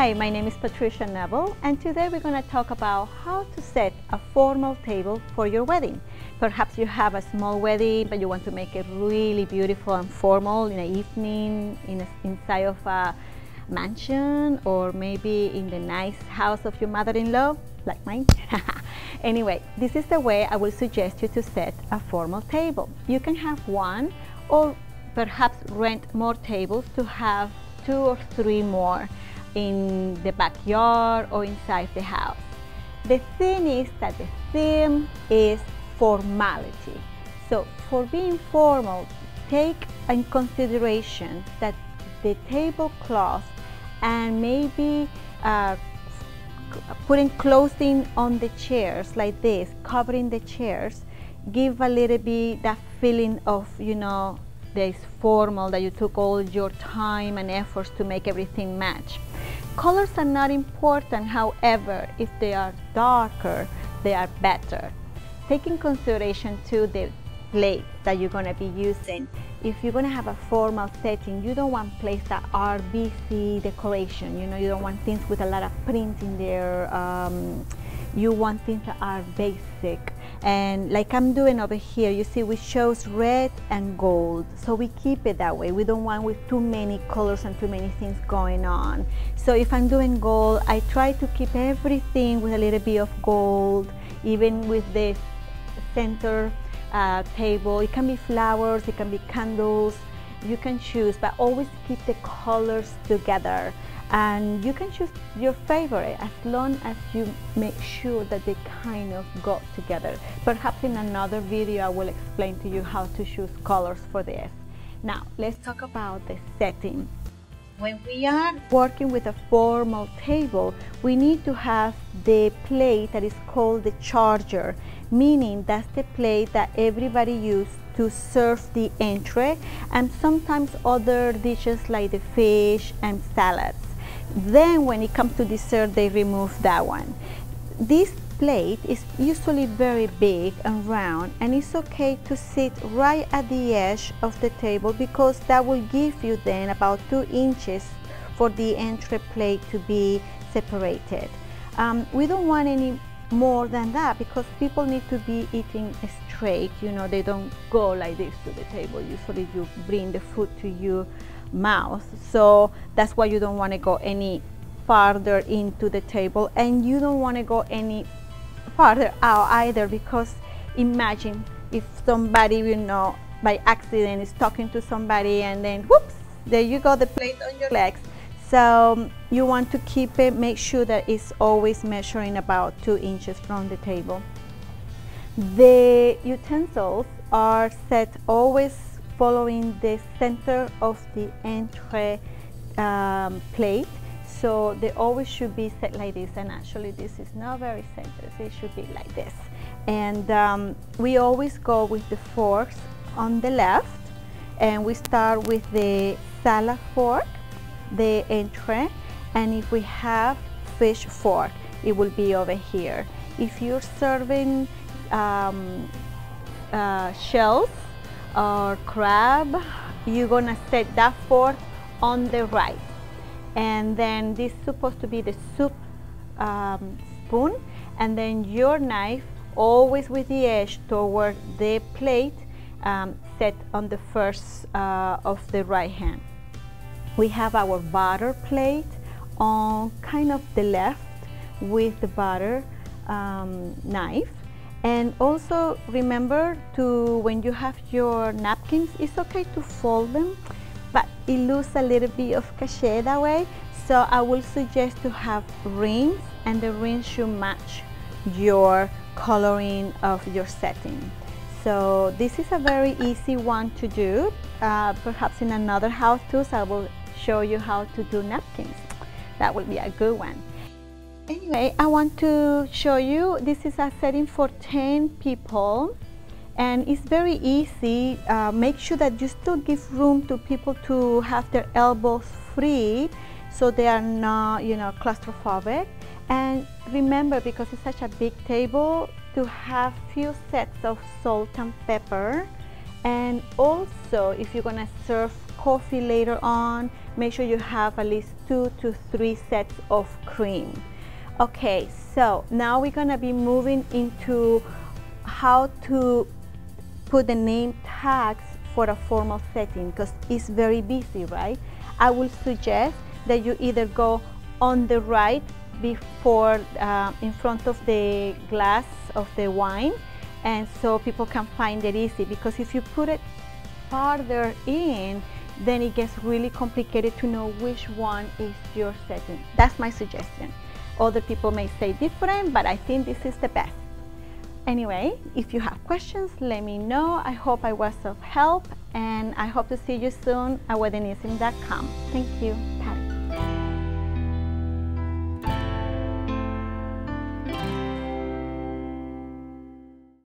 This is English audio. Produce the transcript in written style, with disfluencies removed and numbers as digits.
Hi, my name is Patricia Nevil, and today we're going to talk about how to set a formal table for your wedding. Perhaps you have a small wedding, but you want to make it really beautiful and formal in an evening, inside of a mansion, or maybe in the nice house of your mother-in-law, like mine. Anyway, this is the way I will suggest you to set a formal table. You can have one, or perhaps rent more tables to have 2 or 3 more in the backyard or inside the house. The thing is that the theme is formality. So for being formal, take in consideration that the tablecloth and maybe putting clothing on the chairs like this, covering the chairs, give a little bit that feeling of, you know, that is formal, that you took all your time and efforts to make everything match. Colors are not important, however, if they are darker, they are better. Take in consideration too the plates that you're going to be using. If you're going to have a formal setting, you don't want plates that are busy decoration. You know, you don't want things with a lot of print in there. You want things that are basic. And like I'm doing over here, you see we chose red and gold, so we keep it that way. We don't want with too many colors and too many things going on. So if I'm doing gold, I try to keep everything with a little bit of gold, even with the center table. It can be flowers, it can be candles, you can choose, but always keep the colors together. And you can choose your favorite as long as you make sure that they kind of go together. Perhaps in another video I will explain to you how to choose colors for this. Now let's talk about the setting. When we are working with a formal table, we need to have the plate that is called the charger, meaning that's the plate that everybody uses to serve the entree and sometimes other dishes like the fish and salads. Then when it comes to dessert, they remove that one. This plate is usually very big and round, and it's okay to sit right at the edge of the table because that will give you then about 2 inches for the entree plate to be separated. We don't want any more than that because people need to be eating straight. You know, they don't go like this to the table. Usually you bring the food to your mouth, so that's why you don't want to go any farther into the table, and you don't want to go any farther out either, because imagine if somebody, you know, by accident is talking to somebody and then whoops, there you go, the plate on your legs. So you want to keep it, make sure that it's always measuring about 2 inches from the table. The utensils are set always following the center of the entree plate, so they always should be set like this, and actually this is not very centered, so it should be like this. And we always go with the forks on the left, and we start with the salad fork, the entree, and if we have fish fork, it will be over here. If you're serving shells or crab, you're gonna set that fork on the right, and then this is supposed to be the soup spoon, and then your knife always with the edge toward the plate, set on the first of the right hand. We have our butter plate on kind of the left with the butter knife. And also remember to, when you have your napkins, it's okay to fold them, but it loses a little bit of cachet that way. So I will suggest to have rings, and the rings should match your coloring of your setting. So this is a very easy one to do. Perhaps in another house too, so I will show you how to do napkins. That will be a good one. Anyway, I want to show you, this is a setting for 10 people, and it's very easy. Make sure that you still give room to people to have their elbows free so they are not, you know, claustrophobic. And remember, because it's such a big table, to have few sets of salt and pepper. And also, if you're gonna serve coffee later on, make sure you have at least 2 to 3 sets of cream. Okay, so now we're gonna be moving into how to put the name tags for a formal setting, because it's very busy, right? I will suggest that you either go on the right before in front of the glass of the wine, and so people can find it easy, because if you put it farther in, then it gets really complicated to know which one is your setting. That's my suggestion. Other people may say different, but I think this is the best. Anyway, if you have questions, let me know. I hope I was of help, and I hope to see you soon at weddingism.com. Thank you.